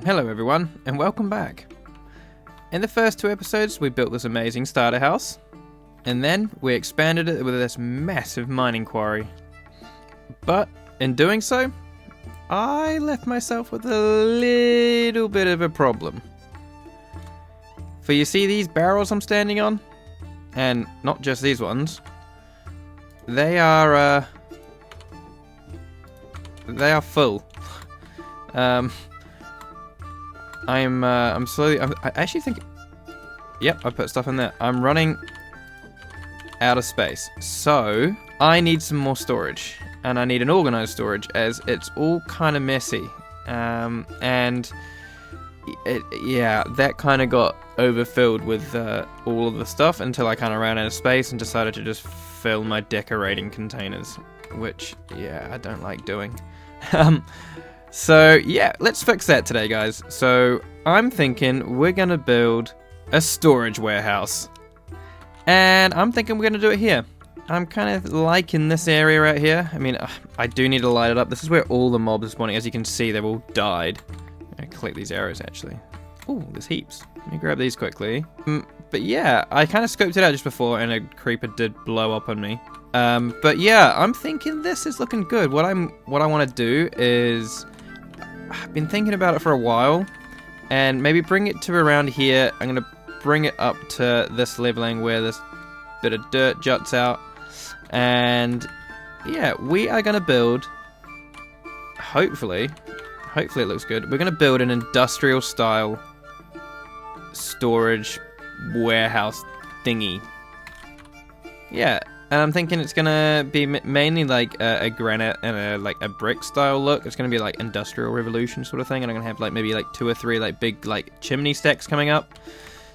Hello everyone, and welcome back. In the first two episodes, we built this amazing starter house, and then we expanded it with this massive mining quarry. But in doing so, I left myself with a little bit of a problem. For you see these barrels I'm standing on? And not just these ones. They are full. I'm slowly. I actually think. Yep, I put stuff in there. I'm running out of space, so I need some more storage, and I need an organized storage as it's all kind of messy. Yeah, that kind of got overfilled with all of the stuff until I kind of ran out of space and decided to just fill my decorating containers, which yeah, I don't like doing. So yeah, let's fix that today, guys. So I'm thinking we're gonna build a storage warehouse, and I'm thinking we're gonna do it here. I'm kind of liking this area right here. I mean, I do need to light it up. This is where all the mobs are spawning. As you can see, they've all died. I collect these arrows actually. Oh, there's heaps. Let me grab these quickly. But yeah, I kind of scoped it out just before, and a creeper did blow up on me. But yeah, I'm thinking this is looking good. What I want to do is, I've been thinking about it for a while, and maybe bring it to around here. I'm gonna bring it up to this leveling where this bit of dirt juts out, and yeah, we are gonna build. Hopefully it looks good. We're gonna build an industrial style storage warehouse thingy. Yeah. And I'm thinking it's gonna be mainly like a granite and a brick style look. It's gonna be like Industrial Revolution sort of thing, and I'm gonna have like maybe like 2 or 3 like big like chimney stacks coming up.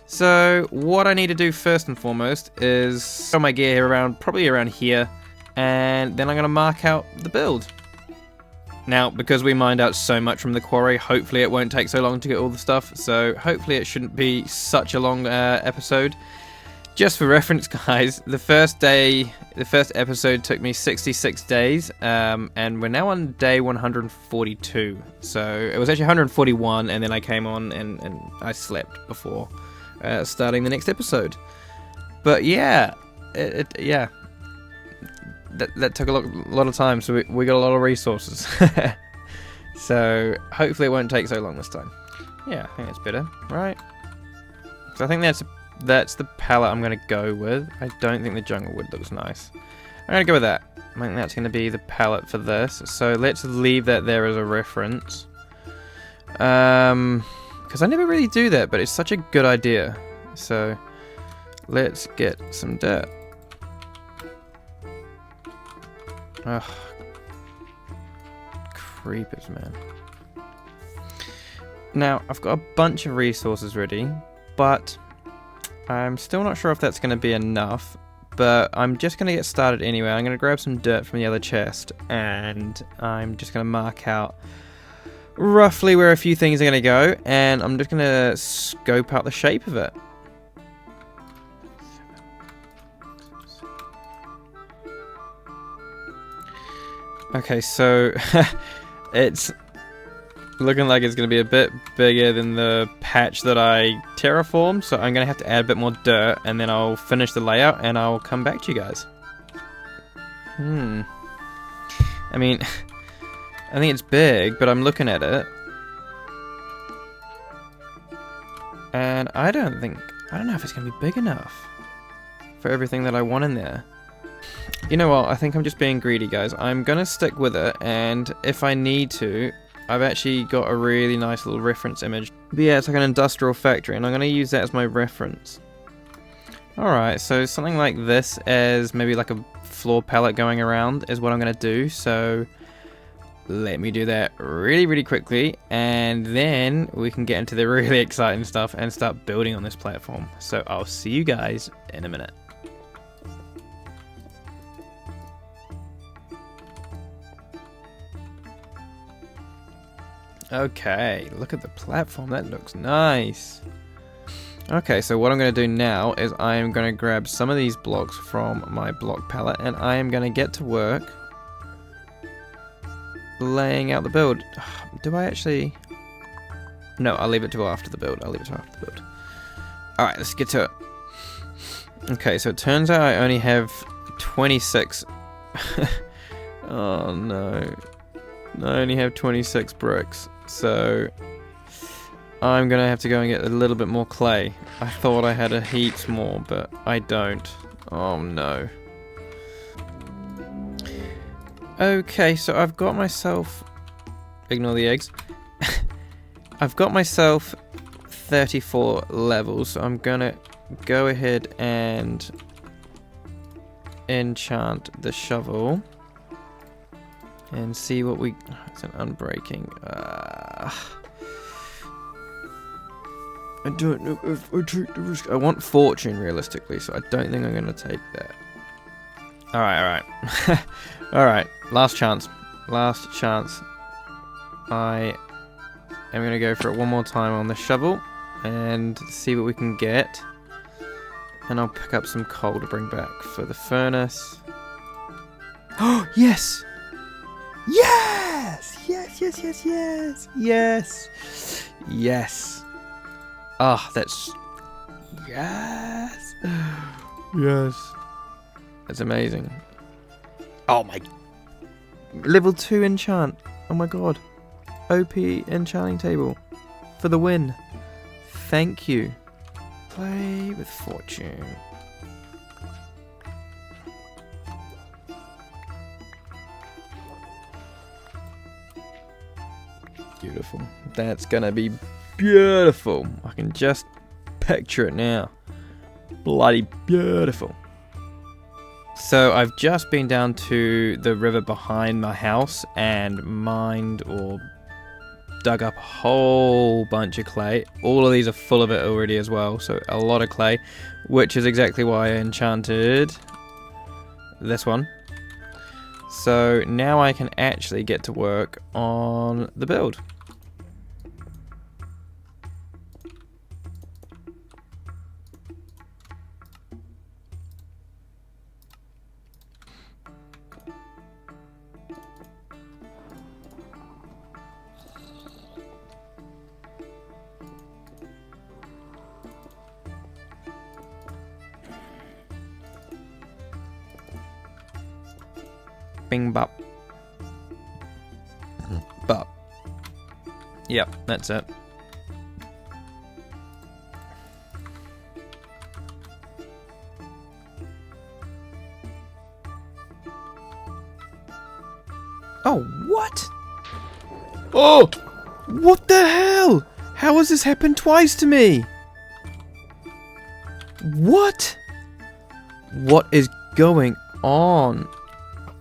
So what I need to do first and foremost is throw my gear around, probably around here, and then I'm gonna mark out the build. Now, because we mined out so much from the quarry, hopefully it won't take so long to get all the stuff. So hopefully it shouldn't be such a long episode. Just for reference, guys, the first episode took me 66 days, and we're now on day 142. So it was actually 141, and then I came on and I slept before starting the next episode. But yeah, yeah, that took a lot of time, so we got a lot of resources. So hopefully it won't take so long this time. Yeah, I think that's better, right? So I think that's the palette I'm going to go with. I don't think the jungle wood looks nice. I'm going to go with that. I think that's going to be the palette for this. So let's leave that there as a reference. Because I never really do that, but it's such a good idea. So let's get some dirt. Ugh. Creepers, man. Now, I've got a bunch of resources ready, but I'm still not sure if that's going to be enough, but I'm just going to get started anyway. I'm going to grab some dirt from the other chest, and I'm just going to mark out roughly where a few things are going to go, and I'm just going to scope out the shape of it. Okay, so it's looking like it's going to be a bit bigger than the patch that I terraformed, so I'm going to have to add a bit more dirt, and then I'll finish the layout and I'll come back to you guys. I mean, I think it's big, but I'm looking at it, and I don't know if it's going to be big enough for everything that I want in there. You know what, I think I'm just being greedy, guys. I'm going to stick with it, and if I need to, I've actually got a really nice little reference image. But yeah, it's like an industrial factory, and I'm going to use that as my reference. Alright, so something like this as maybe like a floor palette going around is what I'm going to do. So let me do that really quickly, and then we can get into the really exciting stuff and start building on this platform. So I'll see you guys in a minute. Okay, look at the platform, that looks nice. Okay, so what I'm going to do now is I am going to grab some of these blocks from my block palette, and I am going to get to work laying out the build. Do I actually... No, I'll leave it till after the build. Alright, let's get to it. Okay, so it turns out I only have 26. Oh no. I only have 26 bricks. So I'm gonna have to go and get a little bit more clay. I thought I had a heaps more, but I don't. Oh no. Okay, so I've got myself... Ignore the eggs. I've got myself 34 levels, so I'm gonna go ahead and enchant the shovel and see what we... It's an unbreaking. I don't know if I take the risk. I want fortune realistically, so I don't think I'm gonna take that. Alright. Alright, last chance. I am gonna go for it one more time on the shovel and see what we can get. And I'll pick up some coal to bring back for the furnace. Oh, yes! Yes! Yes! Ah, that's... Yes! Yes! That's amazing. Oh my... Level 2 enchant. Oh my god. OP enchanting table. For the win. Thank you. Play with fortune. Beautiful. That's gonna be beautiful. I can just picture it now. Bloody beautiful. So I've just been down to the river behind my house and mined or dug up a whole bunch of clay. All of these are full of it already as well, so a lot of clay, which is exactly why I enchanted this one. So now I can actually get to work on the build. Bing bop. Bop. Yep, that's it. Oh, what? Oh! What the hell? How has this happened twice to me? What? What is going on?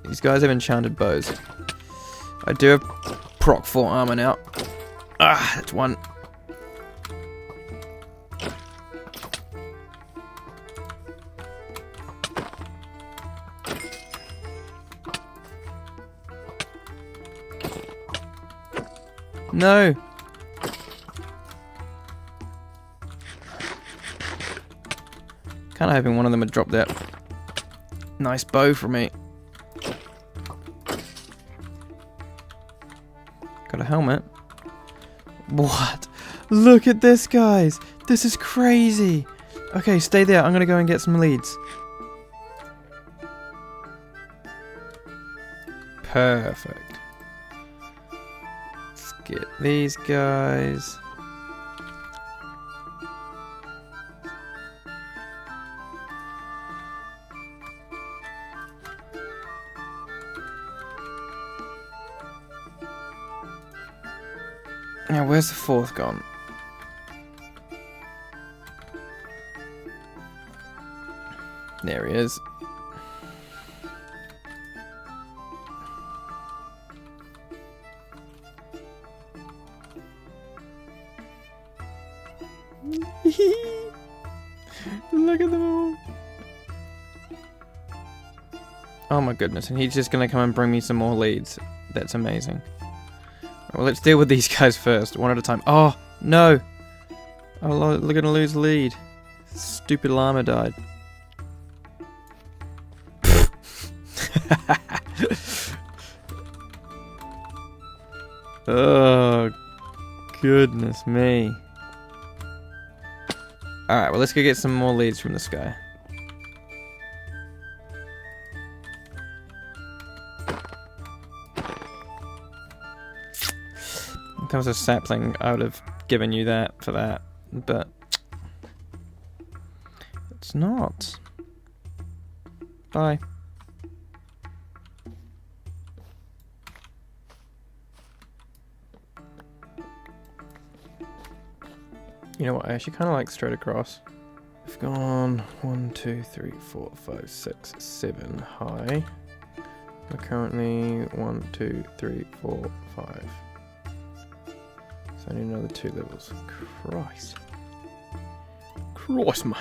These guys have enchanted bows. I do have proc 4 armor now. Ah, that's one. No. Kinda hoping one of them would drop that nice bow for me. Got a helmet. What? Look at this, guys. This is crazy. Okay, stay there. I'm gonna go and get some leads. Perfect. Let's get these guys. Now, where's the fourth gone? There he is. Look at them all. Oh my goodness, and he's just gonna come and bring me some more leads. That's amazing. Well, let's deal with these guys first, one at a time. Oh, no! Oh, we're gonna lose the lead. Stupid llama died. Oh, Goodness me. Alright, well let's go get some more leads from this guy. Here comes a sapling. I would have given you that for that, but it's not. Bye. You know what, I actually kind of like straight across. We've gone 1, 2, 3, 4, 5, 6, 7 high. We're currently 1, 2, 3, 4, 5. So I need another 2 levels. Christ. Christ, mate.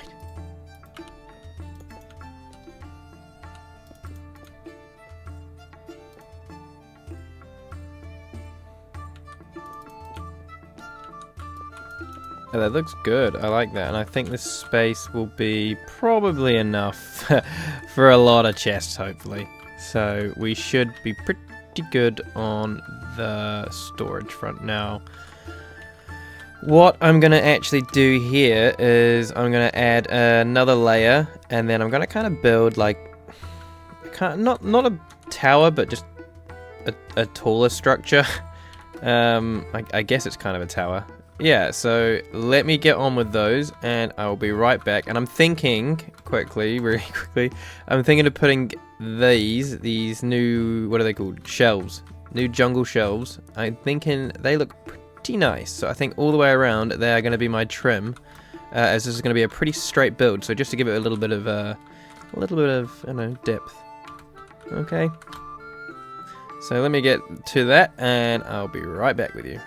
Oh, that looks good. I like that. And I think this space will be probably enough for a lot of chests, hopefully. So we should be pretty good on the storage front now. What I'm going to actually do here is I'm going to add another layer, and then I'm going to kind of build like, not a tower, but just a taller structure. I guess it's kind of a tower. Yeah, so let me get on with those, and I'll be right back. And I'm thinking, very quickly, I'm thinking of putting these new, what are they called? Shelves. New jungle shelves. I'm thinking they look pretty nice. So I think all the way around, they are going to be my trim, as this is going to be a pretty straight build. So just to give it a little bit of, I don't know, depth. Okay. So let me get to that, and I'll be right back with you.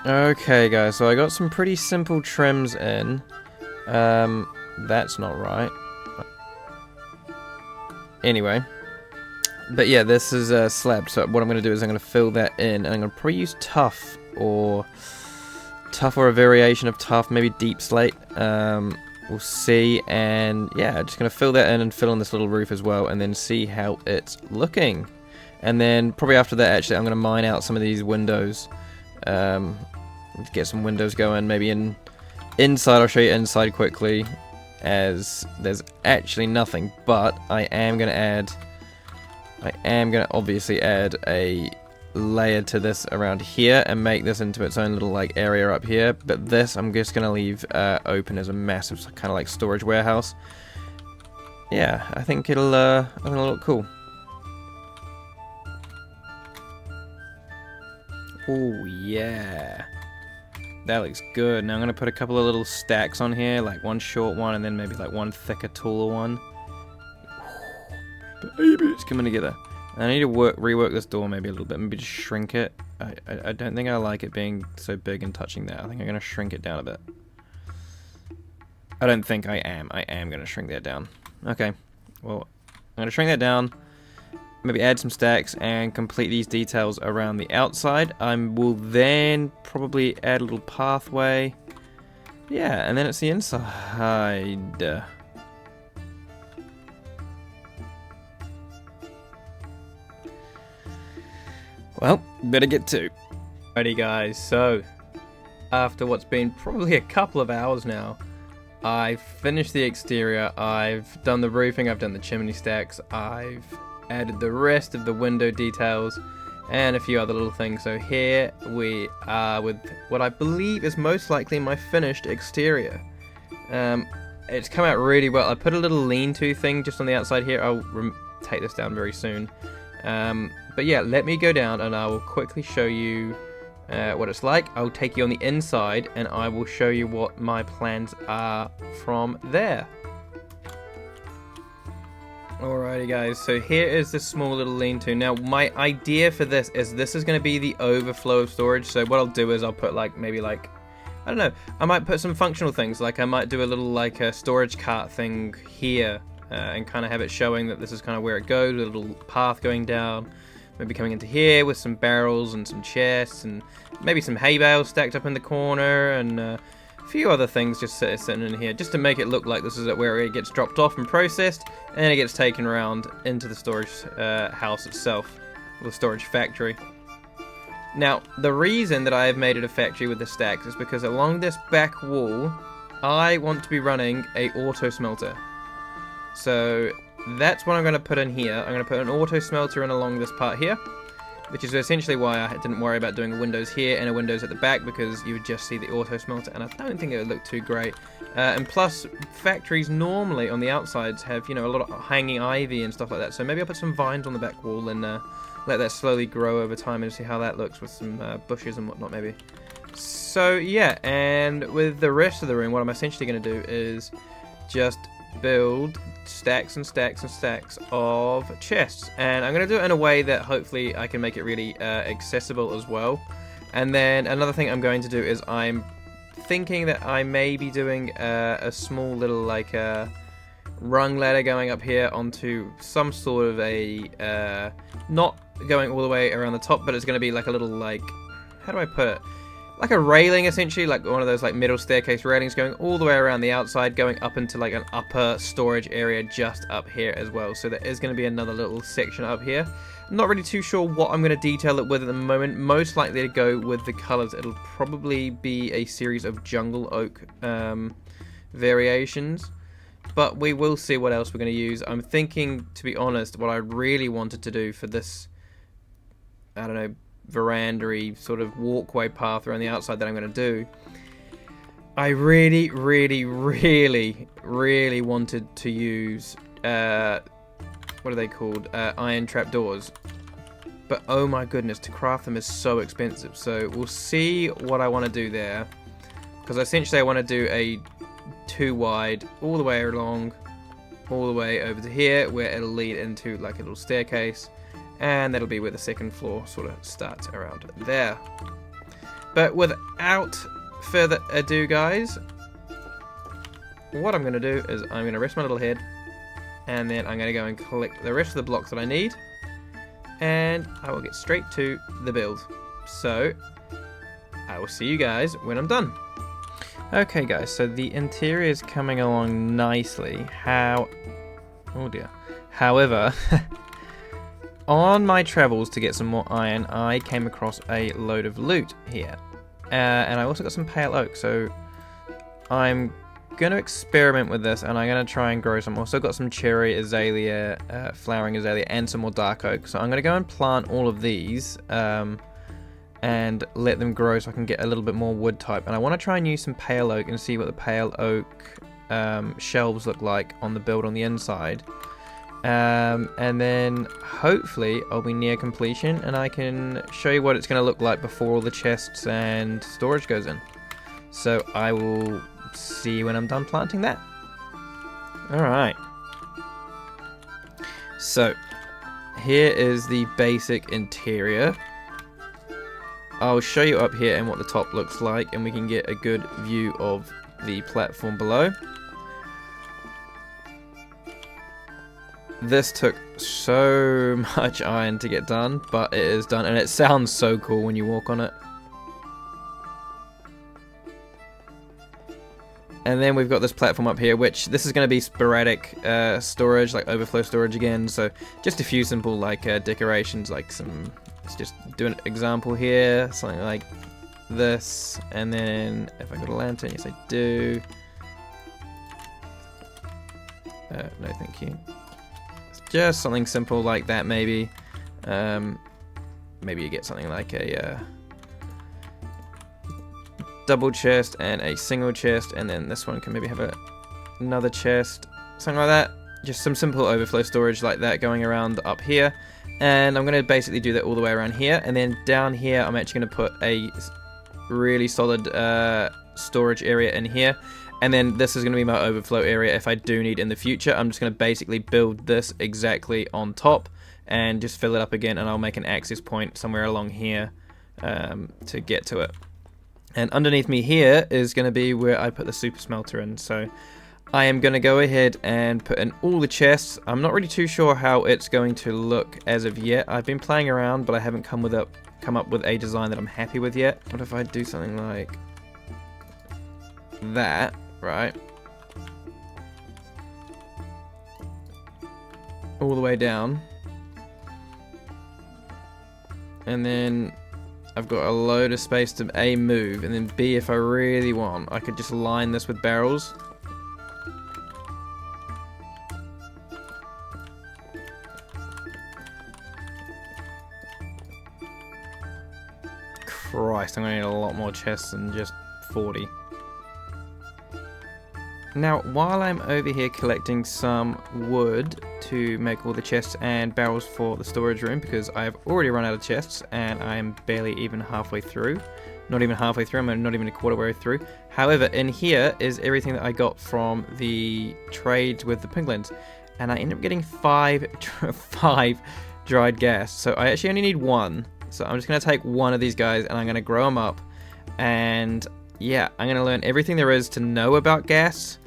Okay guys, so I got some pretty simple trims in. That's not right. Anyway. But yeah, this is a slab, so what I'm going to do is I'm going to fill that in, and I'm going to probably use tough or a variation of tough, maybe deep slate. We'll see, and yeah, just going to fill that in and fill in this little roof as well, and then see how it's looking. And then probably after that, actually, I'm going to mine out some of these windows. Get some windows going, maybe inside. I'll show you inside quickly, as there's actually nothing, but I am gonna obviously add a layer to this around here and make this into its own little like area up here. But this I'm just gonna leave open as a massive kind of like storage warehouse. Yeah, I think it'll look cool. Oh yeah. That looks good. Now I'm going to put a couple of little stacks on here, like one short one and then maybe like one thicker, taller one. Baby, it's coming together. And I need to rework this door maybe a little bit, maybe just shrink it. I don't think I like it being so big and touching that. I think I'm going to shrink it down a bit. I don't think I am. I am going to shrink that down. Okay. Well, I'm going to shrink that down. Maybe add some stacks and complete these details around the outside. I will then probably add a little pathway. Yeah, and then it's the inside. Well, better get to. Alrighty guys, so after what's been probably a couple of hours now, I've finished the exterior, I've done the roofing, I've done the chimney stacks, I've added the rest of the window details and a few other little things. So here we are with what I believe is most likely my finished exterior. It's come out really well. I put a little lean-to thing just on the outside here. I'll take this down very soon. But yeah, let me go down and I will quickly show you what it's like. I'll take you on the inside and I will show you what my plans are from there. Alrighty guys, so here is this small little lean-to. Now my idea for this is going to be the overflow of storage. So what I'll do is I'll put like maybe like, I don't know, I might put some functional things, like I might do a little like a storage cart thing here and kind of have it showing that this is kind of where it goes, with a little path going down, maybe coming into here with some barrels and some chests and maybe some hay bales stacked up in the corner, and a few other things just sitting in here, just to make it look like this is where it gets dropped off and processed, and then it gets taken around into the storage house itself, or the storage factory. Now, the reason that I have made it a factory with the stacks is because along this back wall, I want to be running a auto smelter. So that's what I'm going to put in here. I'm going to put an auto smelter in along this part here, which is essentially why I didn't worry about doing a windows here and a windows at the back, because you would just see the auto smelter, and I don't think it would look too great. And plus, factories normally on the outsides have, you know, a lot of hanging ivy and stuff like that, so maybe I'll put some vines on the back wall and let that slowly grow over time and see how that looks with some bushes and whatnot maybe. So yeah, and with the rest of the room, what I'm essentially going to do is just build stacks and stacks and stacks of chests, and I'm going to do it in a way that hopefully I can make it really accessible as well. And then another thing I'm going to do is I'm thinking that I may be doing a small little like rung ladder going up here onto some sort of a not going all the way around the top, but it's going to be like a little, like, how do I put it, like a railing essentially, like one of those like middle staircase railings going all the way around the outside, going up into like an upper storage area just up here as well. So there is going to be another little section up here. I'm not really too sure what I'm going to detail it with at the moment. Most likely to go with the colors. It'll probably be a series of jungle oak variations, but we will see what else we're going to use. I'm thinking, to be honest, what I really wanted to do for this, I don't know, veranda-y sort of walkway path around the outside that I'm going to do, I really wanted to use, what are they called, iron trapdoors. But oh my goodness, to craft them is so expensive. So we'll see what I want to do there, because essentially I want to do a 2 wide all the way along, all the way over to here, where it'll lead into like a little staircase, and that'll be where the second floor sort of starts around there. But without further ado, guys, what I'm going to do is I'm going to rest my little head, and then I'm going to go and collect the rest of the blocks that I need, and I will get straight to the build. So I will see you guys when I'm done. Okay guys, so the interior is coming along nicely. Oh dear. However, on my travels to get some more iron, I came across a load of loot here. And I also got some pale oak, so I'm going to experiment with this, and I'm going to try and grow some. I've also got some cherry azalea, flowering azalea, and some more dark oak. So I'm going to go and plant all of these and let them grow so I can get a little bit more wood type. And I want to try and use some pale oak and see what the pale oak shelves look like on the build on the inside. And then hopefully I'll be near completion and I can show you what it's going to look like before all the chests and storage goes in. So I will see you when I'm done planting that. Alright. So here is the basic interior. I'll show you up here and what the top looks like, and we can get a good view of the platform below. This took so much iron to get done, but it is done, and it sounds so cool when you walk on it. And then we've got this platform up here, which this is going to be sporadic storage, like overflow storage again. So just a few simple like decorations, like some. Let's just do an example here, something like this. And then if I got a lantern, yes I do. No, thank you. Just something simple like that, maybe. Maybe you get something like a double chest and a single chest, and then this one can maybe have another chest, something like that. Just some simple overflow storage like that going around up here. And I'm going to basically do that all the way around here, and then down here I'm actually going to put a really solid storage area in here. And then this is going to be my overflow area if I do need in the future. I'm just going to basically build this exactly on top and just fill it up again, and I'll make an access point somewhere along here to get to it. And underneath me here is going to be where I put the super smelter in. So I am going to go ahead and put in all the chests. I'm not really too sure how it's going to look as of yet. I've been playing around, but I haven't come up with a design that I'm happy with yet. What if I do something like that, right? All the way down. And then I've got a load of space to A, move, and then B, if I really want, I could just line this with barrels. Christ, I'm gonna need a lot more chests than just 40. Now, while I'm over here collecting some wood to make all the chests and barrels for the storage room, because I have already run out of chests and I'm barely even halfway through. Not even halfway through, I'm not even a quarter way through. However, in here is everything that I got from the trades with the piglins. And I ended up getting 5 dried gas. So I actually only need 1. So I'm just going to take one of these guys and I'm going to grow them up. And yeah, I'm going to learn everything there is to know about gas.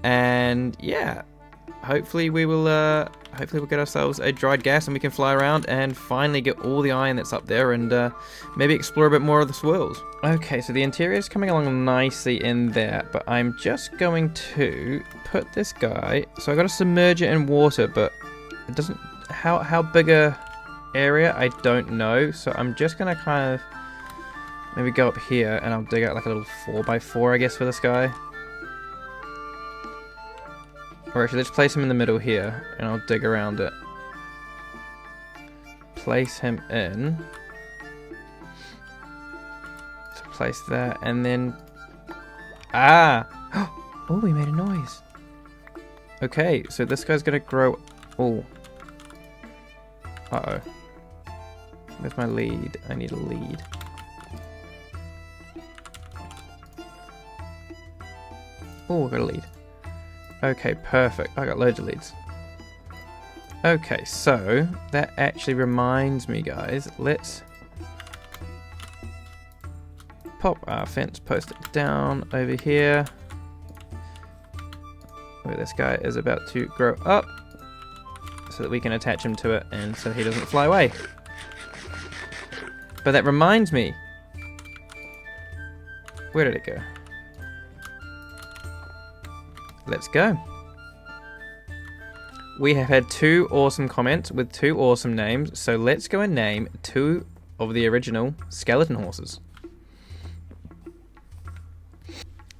And yeah, hopefully we'll get ourselves a dried gas and we can fly around and finally get all the iron that's up there and maybe explore a bit more of the swirls. Okay, so the interior is coming along nicely in there, but I'm just going to put this guy. So I got to submerge it in water, but it doesn't. How big a area? I don't know. So I'm just gonna kind of maybe go up here and I'll dig out like a little 4x4, I guess, for this guy. Or actually, let's place him in the middle here, and I'll dig around it. Place him in. So place that, and then... Ah! Oh, we made a noise. Okay, so this guy's gonna grow... Oh. Uh-oh. Where's my lead? I need a lead. Oh, I got a lead. Okay, perfect. I got loads of leads. Okay, so that actually reminds me, guys. Let's pop our fence post it down over here, where this guy is about to grow up, so that we can attach him to it and so he doesn't fly away. But that reminds me. Where did it go? Let's go. We have had 2 awesome comments with 2 awesome names, so let's go and name 2 of the original skeleton horses.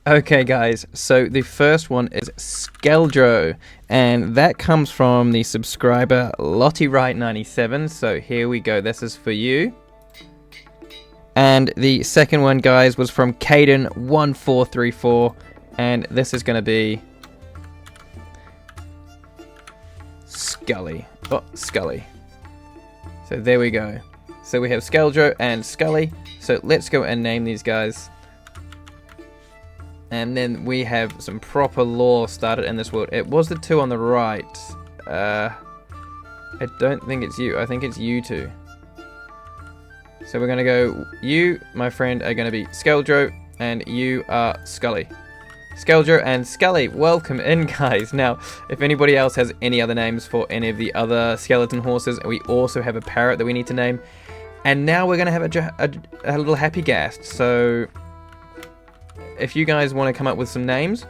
Okay guys, so the first one is Skeldro, and that comes from the subscriber LottieWright97, so here we go, this is for you. And the second one, guys, was from Caden1434, and this is going to be Scully. Oh, Scully. So there we go. So we have Skeldro and Scully. So let's go and name these guys. And then we have some proper lore started in this world. It was the 2 on the right. I don't think it's you. I think it's you 2. So we're going to go, you, my friend, are going to be Skeldro, and you are Scully. Skeldro and Scully, welcome in, guys. Now, if anybody else has any other names for any of the other skeleton horses, we also have a parrot that we need to name. And now we're going to have a little happy ghast. So, if you guys want to come up with some names,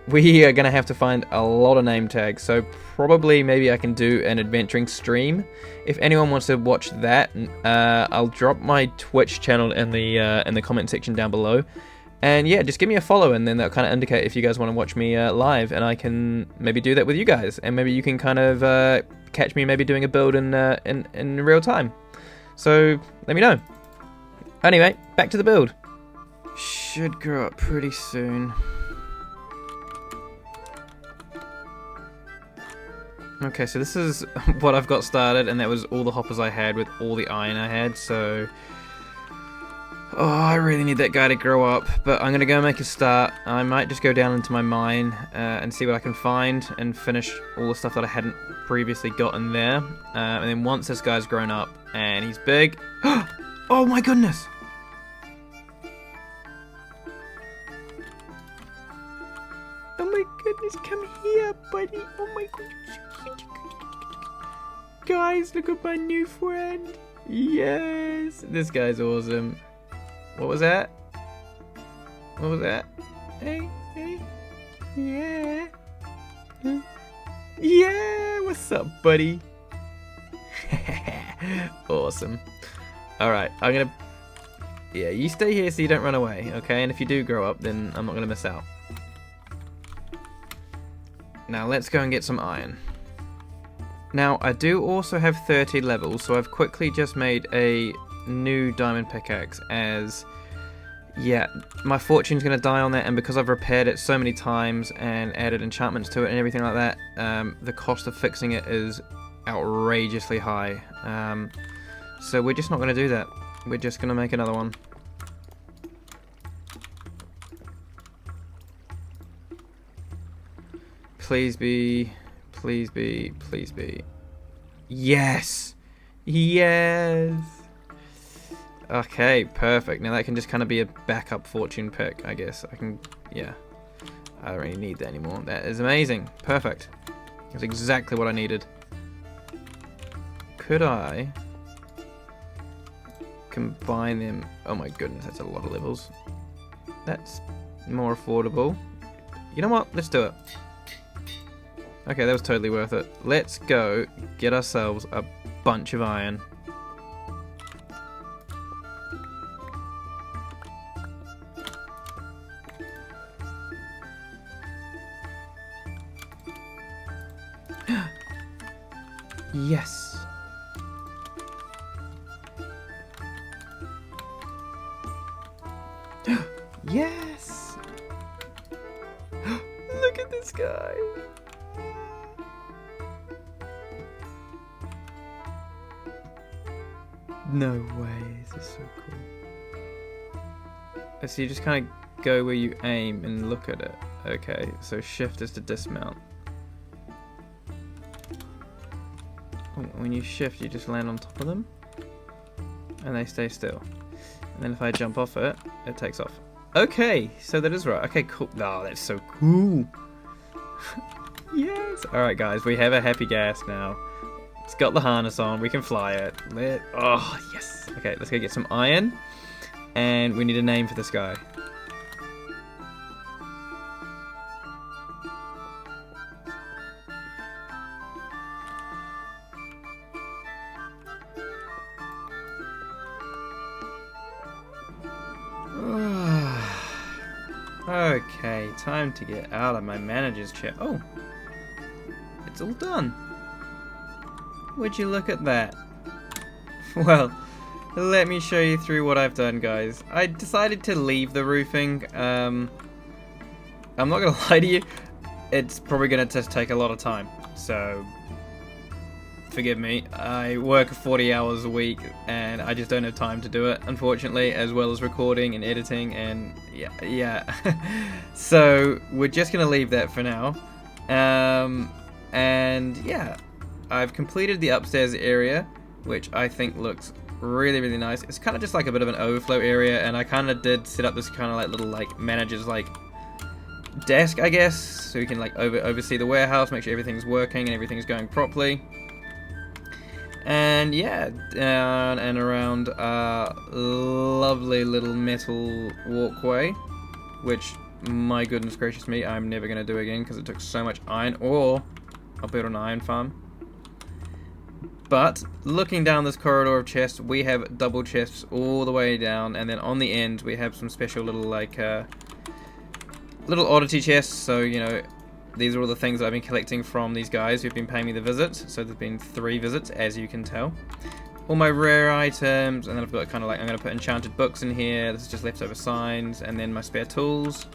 we are going to have to find a lot of name tags. So, probably maybe I can do an adventuring stream. If anyone wants to watch that, I'll drop my Twitch channel in the comment section down below. And yeah, just give me a follow, and then that'll kind of indicate if you guys want to watch me live, and I can maybe do that with you guys, and maybe you can kind of catch me maybe doing a build in real time. So let me know. Anyway, back to the build. Should grow up pretty soon. Okay, so this is what I've got started, and that was all the hoppers I had with all the iron I had, so... Oh, I really need that guy to grow up, but I'm going to go make a start. I might just go down into my mine and see what I can find and finish all the stuff that I hadn't previously gotten there. And then once this guy's grown up and he's big... Oh my goodness! Oh my goodness, come here, buddy. Oh my goodness. Guys, look at my new friend. Yes! This guy's awesome. What was that? What was that? Hey, Yeah. Yeah, what's up, buddy? Awesome. Alright, I'm gonna... Yeah, you stay here so you don't run away, okay? And if you do grow up, then I'm not gonna miss out. Now, let's go and get some iron. Now, I do also have 30 levels, so I've quickly just made a new diamond pickaxe as... Yeah, my fortune's going to die on that, and because I've repaired it so many times and added enchantments to it and everything like that, the cost of fixing it is outrageously high. So we're just not going to do that. We're just going to make another one. Please be... Please be... Please be... Yes! Yes! Okay, perfect. Now that can just kind of be a backup fortune pick, I guess. I can, yeah. I don't really need that anymore. That is amazing. Perfect. That's exactly what I needed. Could I combine them? Oh my goodness, that's a lot of levels. That's more affordable. You know what? Let's do it. Okay, that was totally worth it. Let's go get ourselves a bunch of iron. Yes. Yes. Look at this guy. No way. This is so cool. So you just kind of go where you aim and look at it. Okay, so shift is to dismount. When you shift, you just land on top of them, and they stay still. And then if I jump off it, it takes off. Okay, so that is right. Okay, cool. Oh, that's so cool. Yes. All right, guys, we have a happy gas now. It's got the harness on. We can fly it. Oh, yes. Okay, let's go get some iron, and we need a name for this guy. Okay, time to get out of my manager's chair. Oh, it's all done. Would you look at that? Well, let me show you through what I've done, guys. I decided to leave the roofing. I'm not gonna lie to you, it's probably gonna just take a lot of time, so forgive me. I work 40 hours a week and I just don't have time to do it, unfortunately, as well as recording and editing, and yeah. So we're just gonna leave that for now. And yeah, I've completed the upstairs area, which I think looks really, really nice. It's kind of just like a bit of an overflow area, and I kind of did set up this kind of like little like manager's like desk, I guess, so you can like oversee the warehouse, make sure everything's working and everything's going properly. And yeah, down and around a lovely little metal walkway, which, my goodness gracious me, I'm never going to do again because it took so much iron, or I'll build an iron farm. But looking down this corridor of chests, we have double chests all the way down, and then on the end we have some special little like little oddity chests. So, you know, these are all the things I've been collecting from these guys who've been paying me the visit. So there's been 3 visits, as you can tell. All my rare items, and then I've got kind of like, I'm going to put enchanted books in here. This is just leftover signs, and then my spare tools.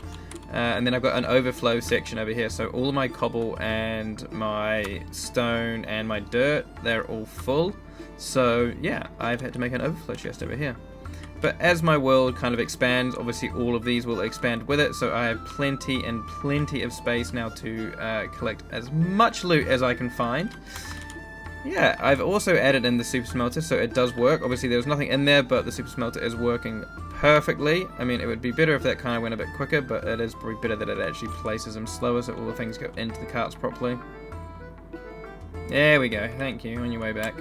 And then I've got an overflow section over here. So all of my cobble and my stone and my dirt, they're all full. So yeah, I've had to make an overflow chest over here. But as my world kind of expands, obviously all of these will expand with it, so I have plenty and plenty of space now to collect as much loot as I can find. Yeah, I've also added in the super smelter, so it does work. Obviously there was nothing in there, but the super smelter is working perfectly. I mean, it would be better if that kind of went a bit quicker, but it is probably better that it actually places them slower, so all the things go into the carts properly. There we go, thank you, on your way back.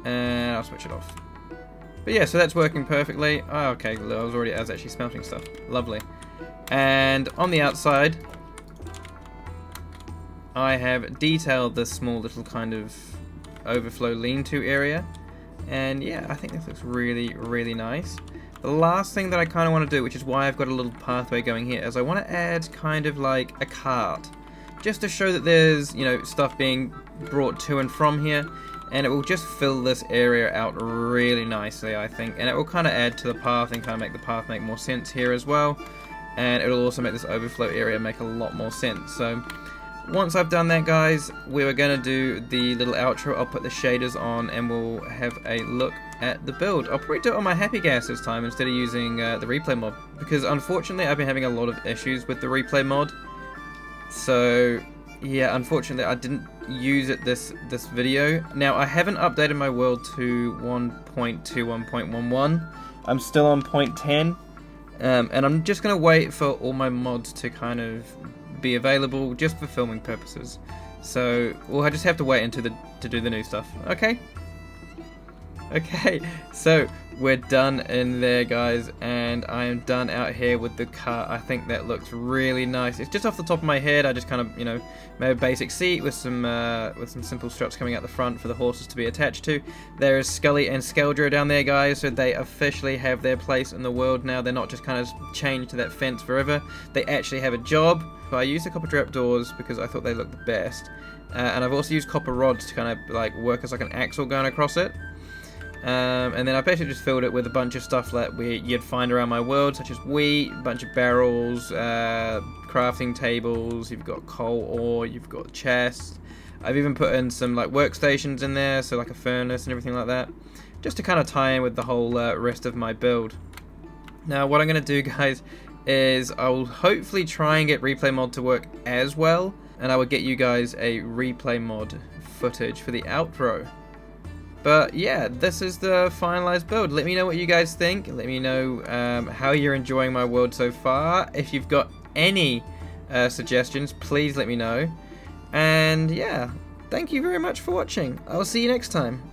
And I'll switch it off. But yeah, so that's working perfectly. Oh, okay, I was actually smelting stuff. Lovely. And on the outside, I have detailed this small little kind of overflow lean-to area. And yeah, I think this looks really, really nice. The last thing that I kind of want to do, which is why I've got a little pathway going here, is I want to add kind of like a cart. Just to show that there's, you know, stuff being brought to and from here. And it will just fill this area out really nicely, I think. And it will kind of add to the path and kind of make the path make more sense here as well. And it'll also make this overflow area make a lot more sense. So once I've done that, guys, we are going to do the little outro. I'll put the shaders on and we'll have a look at the build. I'll probably do it on my Happy Gas this time instead of using the replay mod, because unfortunately I've been having a lot of issues with the replay mod. So yeah, unfortunately I didn't use it this video. Now I haven't updated my world to 1.21.11. I'm still on 0.10, and I'm just gonna wait for all my mods to kind of be available just for filming purposes. So we'll just have to wait until to do the new stuff. Okay. Okay, so we're done in there, guys, and I am done out here with the car. I think that looks really nice. It's just off the top of my head. I just kind of, you know, made a basic seat with some simple struts coming out the front for the horses to be attached to. There is Scully and Skeldro down there, guys, so they officially have their place in the world now. They're not just kind of chained to that fence forever. They actually have a job. So I used the copper trapdoors because I thought they looked the best, and I've also used copper rods to kind of like work as like an axle going across it. And then I basically just filled it with a bunch of stuff that you'd find around my world, such as wheat, a bunch of barrels, crafting tables, you've got coal ore, you've got chests. I've even put in some like workstations in there, so like a furnace and everything like that, just to kind of tie in with the whole rest of my build. Now what I'm going to do, guys, is I will hopefully try and get replay mod to work as well, and I will get you guys a replay mod footage for the outro. But yeah, this is the finalized build. Let me know what you guys think. Let me know how you're enjoying my world so far. If you've got any suggestions, please let me know. And yeah, thank you very much for watching. I'll see you next time.